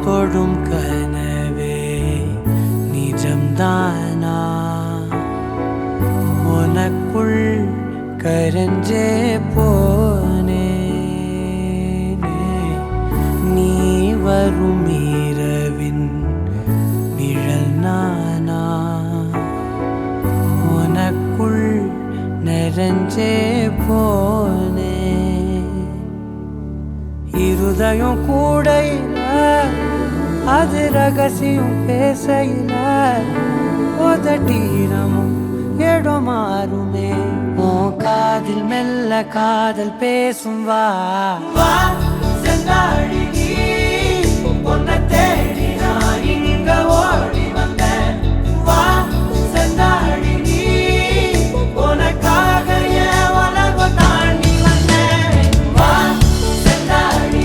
தொடும் கனவே நிஜம்தானா உனக்குள் கரஞ்சே போனே நீ வரும் இரவின் நிழல் நானா உனக்குள் நிறைஞ்சே போனே இருதயம் கூடையில அது ரகசியம் பேசையில உதட்டீரமும் இடம் மாறுமே உன் காதில் மெல்ல காதல் பேசும் வா செந்தாழி உன்னை தேடி நான் இங்க ஓடி வந்தேன் வா செந்தாழி உனக்காக என் உலகம் தாண்டி வந்தேன் வா செந்தாழி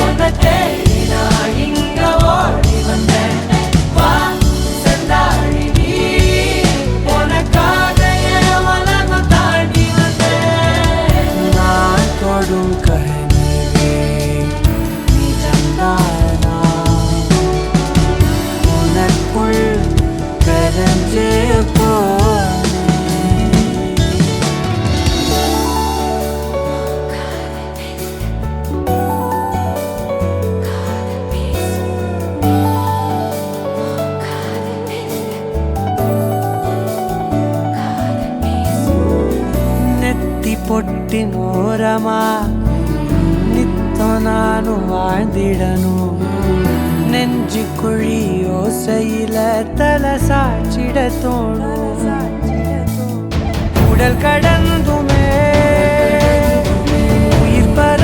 உன்னை தேடி நான் இங்க ஓடி வந்தேன் வா செந்தாழி உனக்காக என் உலகம் தாண்டி வந்தேன் நான் தொடும் கனவே நிஜம்தானா உனக்குள் கரஞ்சே நெத்தி பொட்டின் ஓரமா நித்தம் நானும் வாழ்ந்திடணும் நெஞ்சு குழி யோசையில தலை சாச்சிட தோணும் உடல் கடந்துமே உயிர் பற